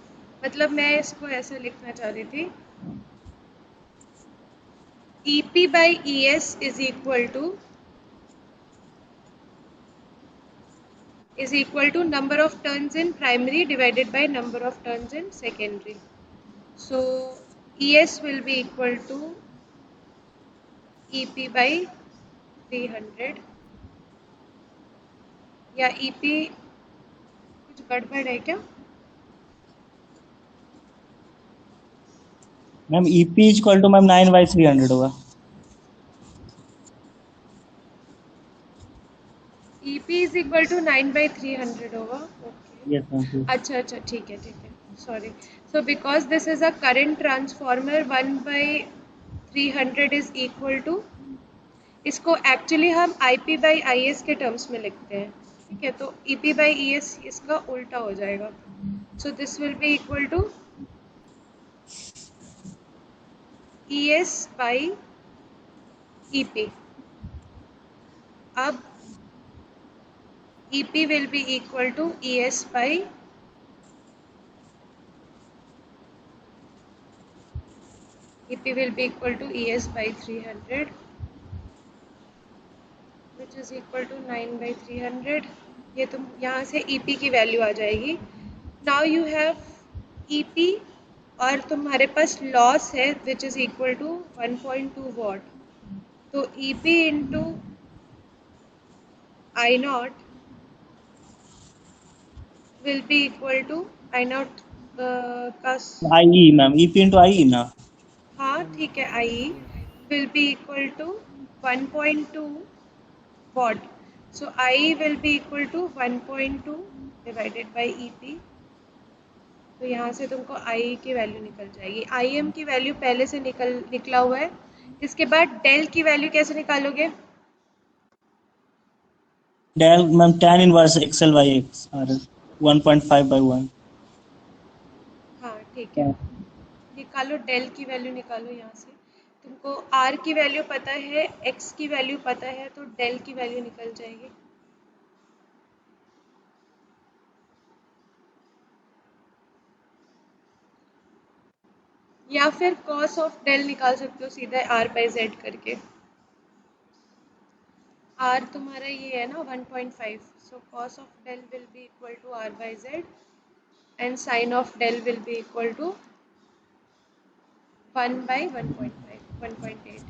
मतलब मैं इसको ऐसे लिखना चाह रही थी, EP by ES is equal to number of turns in primary divided by number of turns in secondary. So ES will be equal to EP by 300, या EP कुछ गड़बड़ है क्या? Ma'am EP equal to ma'am 9/300 होगा। EP is equal to 9/300 होगा, okay. Yes ma'am. अच्छा अच्छा, ठीक है ठीक है, sorry. So because this is a current transformer 1/300 is equal to, इसको एक्चुअली हम IP बाई IS के टर्म्स में लिखते हैं, ठीक है, तो EP बाई ES इसका उल्टा हो जाएगा, so this will be equal to ES by EP। अब EP will be equal to ES by EP will be equal to ES by 300 which is equal to 9/300। ये तुम यहाँ से EP की वैल्यू आ जाएगी। Now you have EP और तुम्हारे पास loss है which is equal to 1.2 watt, तो EP into I naught will be equal to I naught का आई मैम ईपी इंटू आई ना। हाँ ठीक है, IE will be equal to 1.2 watt, so IE will be equal to 1.2 divided by EP, तो यहाँ से तुमको IE की वैल्यू निकल जाएगी। IM की वैल्यू पहले से निकला हुआ है। इसके बाद डेल की वैल्यू कैसे निकालोगे? Del ma'am tan inverse XL/X और 1.5/1। हाँ ठीक है, निकालो, डेल की वैल्यू निकालो यहाँ से। तुमको R की वैल्यू पता है, X की वैल्यू पता है, तो डेल की वैल्यू निकल जाएगी। या फिर कॉस ऑफ डेल निकाल सकते हो सीधे R/Z करके। R तुम्हारा ये है ना 1.5, so cos of del will be equal to R/Z and sine of del will be equal to 1/1.5 1.8।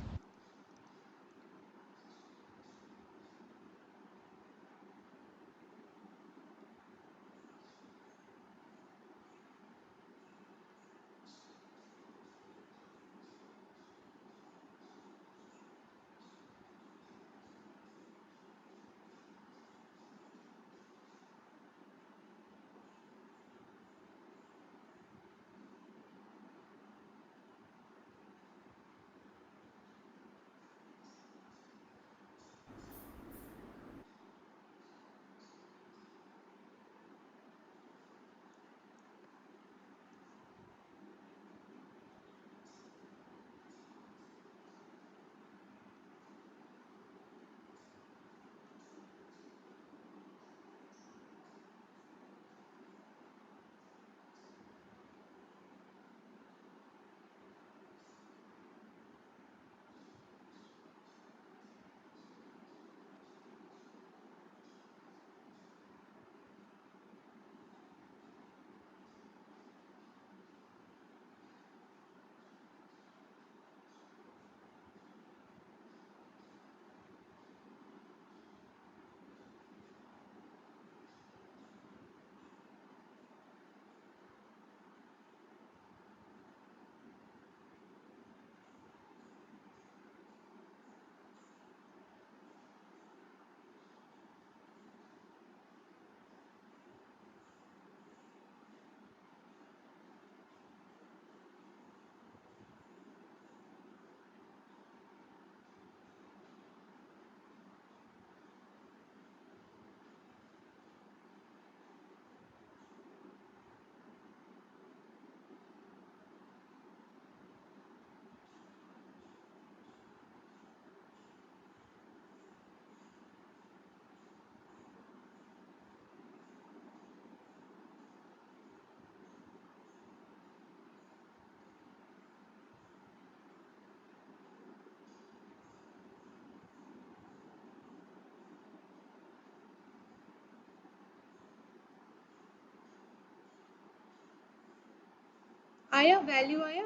आया वैल्यू आया?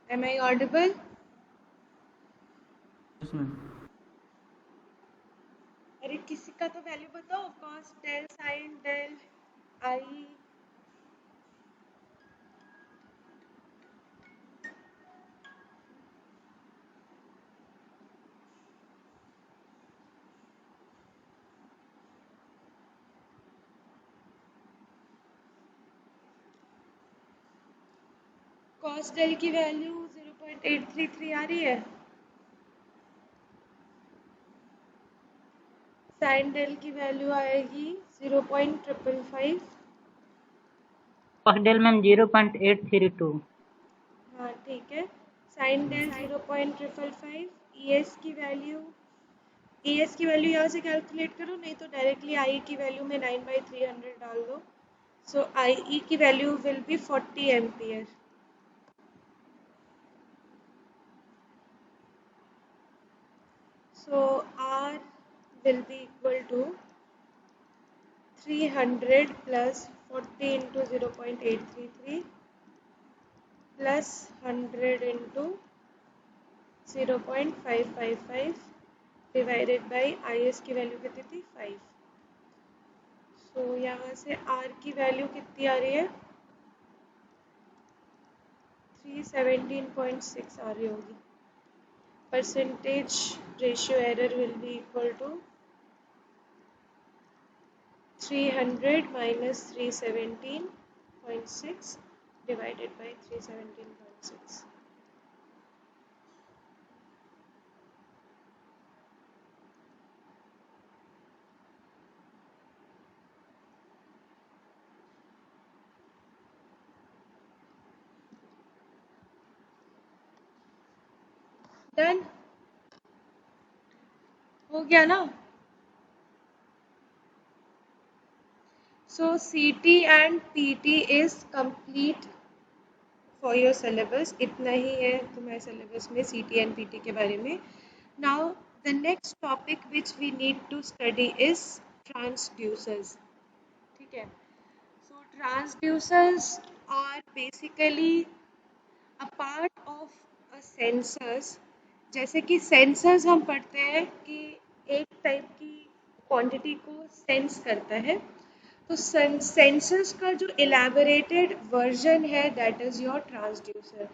Am I audible? Yes, ma'am. अरे किसी का तो वैल्यू बताओ, cos del sin del I. cos del की value 0.833 आ रही है, sin del की वैल्यू आएगी 0.555. cos del ma'am 0.832। हाँ ठीक है, sin del 0.555. ES की वैल्यू यहाँ से कैलकुलेट करो, नहीं तो डायरेक्टली IE की वैल्यू में 9/300 डाल दो. सो IE की value will be 40 ampere. So R will be equal to 300 plus 40 into 0.833 plus 100 into 0.555 divided by IS की वैल्यू कितनी थी 5. सो यहाँ से R की वैल्यू कितनी आ रही है 317.6 आ रही होगी. Percentage ratio error will be equal to 300 minus 317.6 divided by 317.6. Done हो गया ना? So CT and PT is complete for your syllabus. इतना ही है तुम्हारे सिलेबस में CT एंड PT के बारे में. Now the next topic which we need to study is transducers. ठीक है, so transducers are basically a part of a sensors. जैसे कि सेंसर्स हम पढ़ते हैं कि एक टाइप की क्वांटिटी को सेंस करता है, तो सेंसर्स का जो इलेबोरेटेड वर्जन है that is your transducer.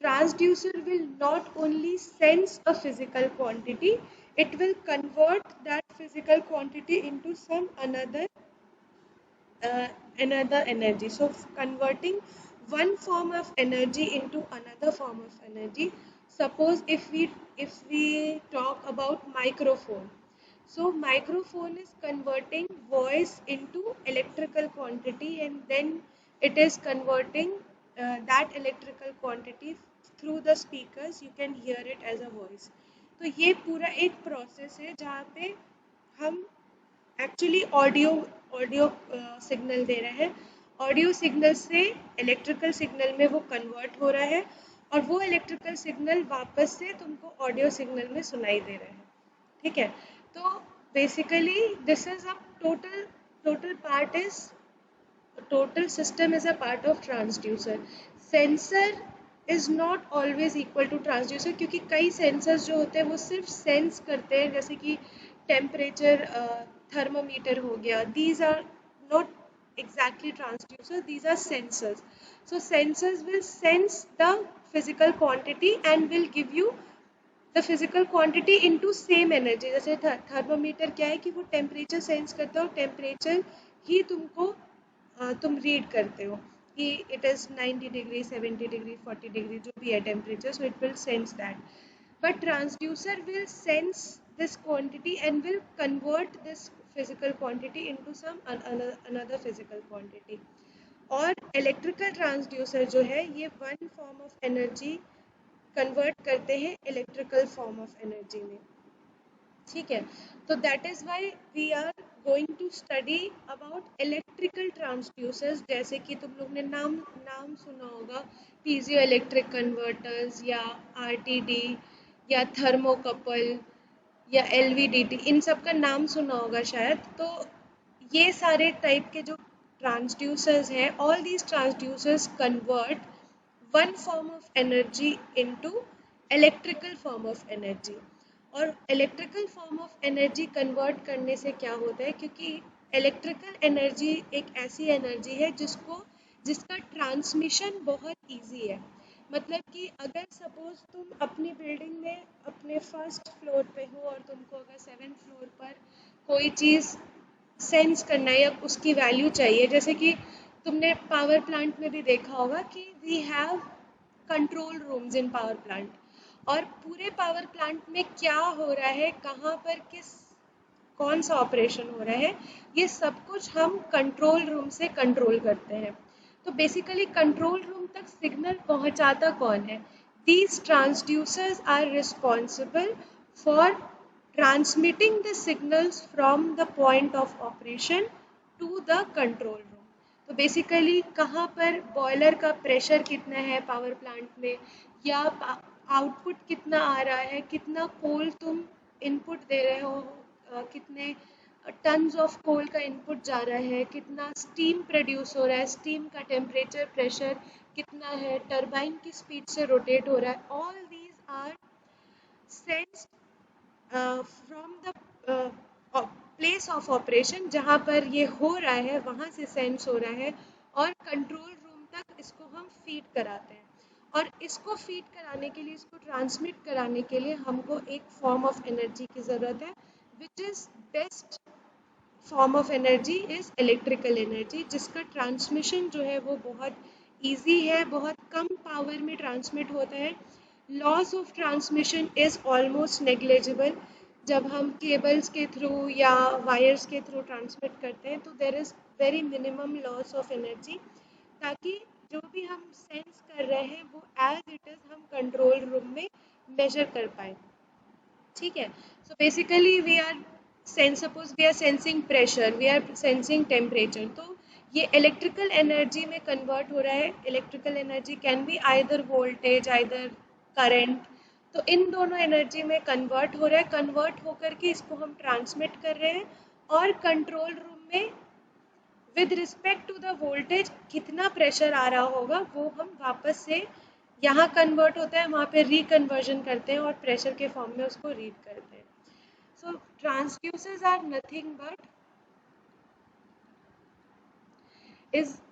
Transducer will not only sense a physical quantity, it will convert that physical quantity into some another energy. So converting one form of energy into another form of energy. Suppose if we talk about microphone, so microphone is converting voice into electrical quantity, and then it is converting that electrical quantity through the speakers. You can hear it as a voice. तो ये पूरा एक process है जहाँ पे हम actually audio signal दे रहे हैं. ऑडियो सिग्नल से इलेक्ट्रिकल सिग्नल में वो कन्वर्ट हो रहा है, और वो इलेक्ट्रिकल सिग्नल वापस से तुमको ऑडियो सिग्नल में सुनाई दे रहा है. ठीक है, तो basically this is a total part is total system is a part of transducer. Sensor is not always equal to transducer, क्योंकि कई सेंसर्स जो होते हैं वो सिर्फ सेंस करते हैं, जैसे कि टेम्परेचर थर्मोमीटर हो गया. These are not exactly transducer, these are sensors. So sensors will sense the physical quantity and will give you the physical quantity into same energy. जैसे थर्मोमीटर क्या है कि वो टेम्परेचर सेंस करता है, और टेम्परेचर ही तुमको तुम रीड करते हो कि it is 90 degree 70 degree 40 degree जो भी है temperature. So it will sense that, but transducer will sense this quantity and will convert this physical quantity into some another physical quantity. और इलेक्ट्रिकल ट्रांसड्यूसर जो है ये one form of energy convert करते हैं electrical form of energy में. ठीक है, तो that is why we are going to study about electrical transducers. जैसे कि तुम लोग ने नाम सुना होगा पीजियो इलेक्ट्रिक कन्वर्टर्स या RTD या थर्मोकपल या एलवीडीटी, इन सब का नाम सुना होगा शायद। तो ये सारे टाइप के जो ट्रांसड्यूसर्स हैं, all these transducers convert one form of energy into electrical form of energy. और electrical form of energy convert करने से क्या होता है, क्योंकि इलेक्ट्रिकल एनर्जी एक ऐसी एनर्जी है जिसका ट्रांसमिशन बहुत इजी है। मतलब कि अगर सपोज तुम अपनी बिल्डिंग में अपने फर्स्ट फ्लोर पे हो और तुमको अगर 7th फ्लोर पर कोई चीज़ सेंस करना है या उसकी वैल्यू चाहिए, जैसे कि तुमने पावर प्लांट में भी देखा होगा कि we have control rooms in power plant, और पूरे पावर प्लांट में क्या हो रहा है, कहाँ पर कौन सा ऑपरेशन हो रहा है, ये सब कुछ हम कंट्रोल रूम से कंट्रोल करते हैं। तो बेसिकली कंट्रोल रूम तक सिग्नल पहुंचाता कौन है? These transducers are responsible for transmitting the signals from the point of operation to the control room। तो बेसिकली कहाँ पर बॉयलर का प्रेशर कितना है पावर प्लांट में, या आउटपुट कितना आ रहा है, कितना कोल तुम इनपुट दे रहे हो, कितने टन्स ऑफ कोल का इनपुट जा रहा है, कितना स्टीम प्रोड्यूस हो रहा है, स्टीम का टेम्परेचर प्रेशर कितना है, टरबाइन की स्पीड से रोटेट हो रहा है, all these are sensed from the place of operation, जहाँ पर ये हो रहा है वहाँ से सेंस हो रहा है, और कंट्रोल रूम तक इसको हम फीड कराते हैं। और इसको फीड कराने के लिए, इसको ट्रांसमिट कराने के लिए हमको एक फॉर्म ऑफ एनर्जी की ज़रूरत है, which is best form of energy is electrical energy, जिसका ट्रांसमिशन जो है वो बहुत ईजी है, बहुत कम पावर में ट्रांसमिट होता है। Loss of transmission is almost negligible. जब हम केबल्स के थ्रू या वायर्स के थ्रू ट्रांसमिट करते हैं तो there is very minimum loss of energy, ताकि जो भी हम सेंस कर रहे हैं वो एज इट इज़ हम कंट्रोल रूम में मेजर कर पाए। ठीक है, so basically we are suppose we are sensing pressure, we are sensing temperature, तो ये इलेक्ट्रिकल एनर्जी में कन्वर्ट हो रहा है। Electrical energy can be either voltage, either current, तो इन दोनों एनर्जी में कन्वर्ट हो रहा है। कन्वर्ट होकर के इसको हम ट्रांसमिट कर रहे हैं, और कंट्रोल रूम में with respect to the voltage कितना प्रेशर आ रहा होगा वो हम वापस से यहाँ कन्वर्ट होता है, वहाँ पे रिकन्वर्जन करते हैं और प्रेशर के फॉर्म में उसको रीड करते हैं। So transducers are nothing but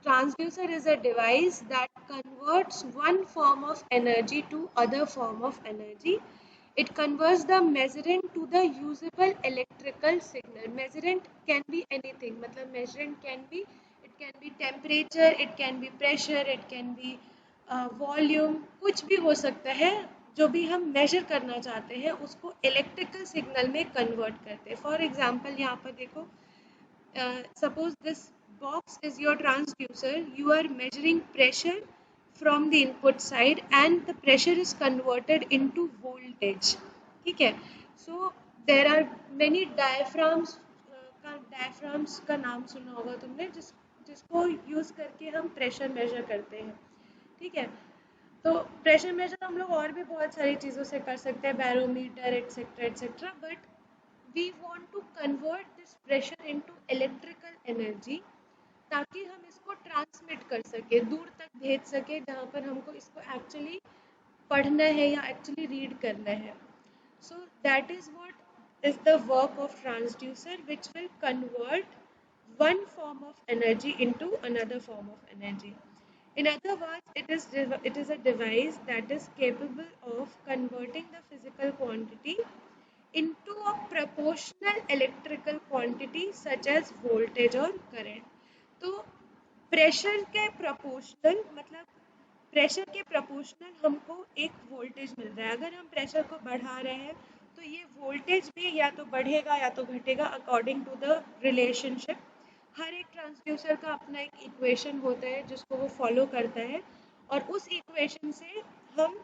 transducer is a device that converts one form of energy to other form of energy. It converts the measurand to the usable electrical signal. Measurand can be anything, मतलब measurand can be, it can be temperature, it can be pressure, it can be volume, कुछ भी हो सकता है। जो भी हम major करना चाहते हैं उसको इलेक्ट्रिकल सिग्नल में कन्वर्ट करते हैं। फॉर एग्जाम्पल यहाँ पर देखो, suppose this box is your transducer, you are measuring pressure from the input side and the pressure is converted into voltage। ठीक है, so there are many diaphragms, diaphragms का नाम सुना होगा तुमने, जिसको यूज़ करके हम प्रेशर मेजर करते हैं। ठीक है, तो प्रेशर मेजर हम लोग और भी बहुत सारी चीज़ों से कर सकते हैं, barometer etcetera etcetera, but we want to convert this pressure into electrical energy, ताकि हम इसको ट्रांसमिट कर सके, दूर तक भेज सके, जहाँ पर हमको इसको एक्चुअली पढ़ना है या एक्चुअली रीड करना है। So that is what is the work of transducer, which will convert one form of energy into another form of energy. In other words, it is a device that is capable of converting the physical quantity into a proportional electrical quantity such as voltage or current। तो pressure के proportional, मतलब pressure के proportional हमको एक voltage मिल रहा है। अगर हम प्रेशर को बढ़ा रहे हैं तो ये वोल्टेज भी या तो बढ़ेगा या तो घटेगा अकॉर्डिंग टू द रिलेशनशिप। हर एक ट्रांसड्यूसर का अपना एक इक्वेशन होता है जिसको वो फॉलो करता है, और उस इक्वेशन से हम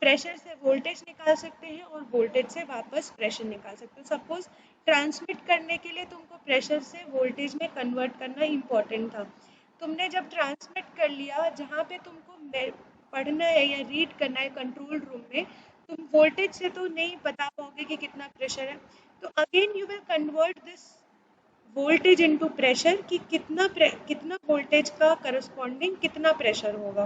प्रेशर से वोल्टेज निकाल सकते हैं और वोल्टेज से वापस प्रेशर निकाल सकते हैं। सपोज ट्रांसमिट करने के लिए तुमको प्रेशर से वोल्टेज में कन्वर्ट करना इम्पॉर्टेंट था। तुमने जब ट्रांसमिट कर लिया, जहाँ पे तुमको पढ़ना है या रीड करना है कंट्रोल रूम में, तुम वोल्टेज से तो नहीं बता पाओगे कि कितना प्रेशर है, तो again you will convert this voltage into pressure कि कितना वोल्टेज का करस्पॉन्डिंग कितना प्रेशर होगा।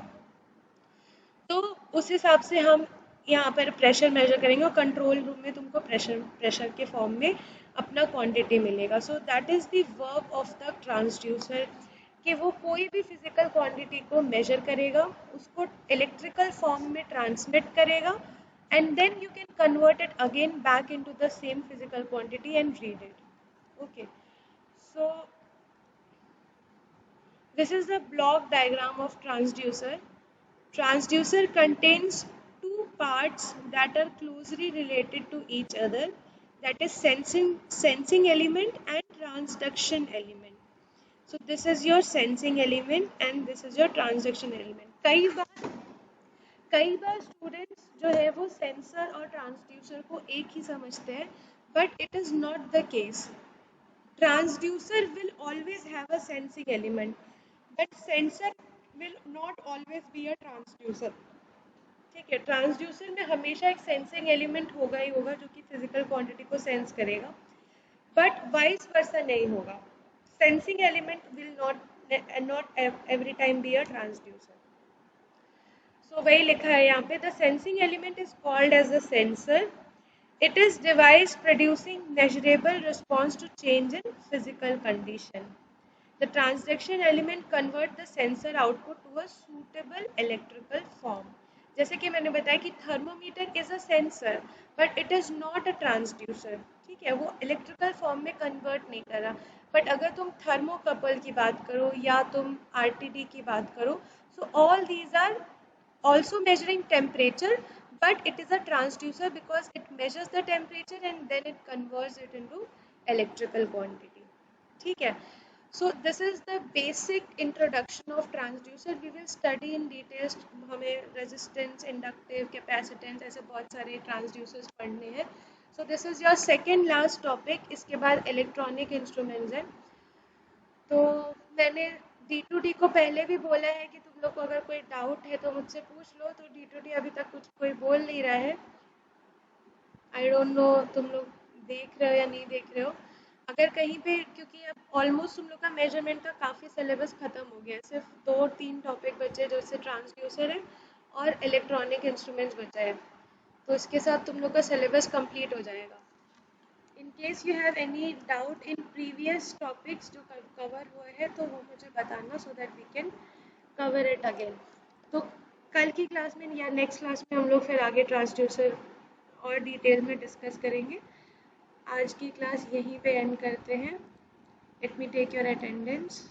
तो उस हिसाब से हम यहाँ पर प्रेशर मेजर करेंगे और कंट्रोल रूम में तुमको प्रेशर के फॉर्म में अपना क्वांटिटी मिलेगा। So that is the work of the transducer कि वो कोई भी फिजिकल क्वांटिटी को मेजर करेगा, उसको इलेक्ट्रिकल फॉर्म में ट्रांसमिट करेगा, and then you can convert it again back into the same physical quantity and read it. Okay, so this is the block diagram of transducer. Transducer contains two parts that are closely related to each other, that is sensing element and transduction element. So this is your sensing element and this is your transduction element. कई बार students जो है वो sensor और transducer को एक ही समझते हैं, but it is not the case. Transducer will always have a sensing element, but sensor will not always be a transducer. ठीक है, ट्रांसड्यूसर में हमेशा एक सेंसिंग एलिमेंट होगा ही होगा जो कि फिजिकल क्वांटिटी को सेंस करेगा, बट वाइस वर्सा नहीं होगा। Sensing element will not every time be a transducer. So वही लिखा है यहाँ पे, the sensing element is called as a sensor. It is device producing measurable response to change in physical condition. The transduction element convert the sensor output to a suitable electrical form. जैसे कि मैंने बताया कि thermometer is a sensor but it is not a transducer. ठीक है, वो electrical form में convert नहीं कर रहा। बट अगर तुम थर्मोकपल की बात करो या तुम RTD की बात करो, so all these are also measuring temperature, but it is a transducer because it measures the temperature and then it converts it into electrical quantity. ठीक है, so this is the basic introduction of transducer. We will study in details, हमें resistance, inductive, capacitance ऐसे बहुत सारे transducers पढ़ने हैं. So this is your second last topic. इसके बाद electronic instruments है। तो मैंने D2D को पहले भी बोला है कि तुम लोग को अगर कोई डाउट है तो मुझसे पूछ लो। तो D2D अभी तक कुछ कोई बोल नहीं रहा है। आई डोंट नो तुम लोग देख रहे हो या नहीं देख रहे हो। अगर कहीं पे, क्योंकि अब ऑलमोस्ट तुम लोग का मेजरमेंट का काफ़ी सिलेबस ख़त्म हो गया है, सिर्फ 2-3 टॉपिक बचे जैसे ट्रांसड्यूसर है और इलेक्ट्रॉनिक इंस्ट्रूमेंट्स बचा है। तो इसके साथ तुम लोग का सिलेबस कंप्लीट हो जाएगा। In case you have any doubt in previous topics जो कवर हुए हैं तो वो मुझे बताना, so that we can cover it again. तो कल की क्लास में या नेक्स्ट क्लास में हम लोग फिर आगे ट्रांसड्यूसर और डिटेल में डिस्कस करेंगे। आज की क्लास यहीं पे एंड करते हैं। Let me take your attendance.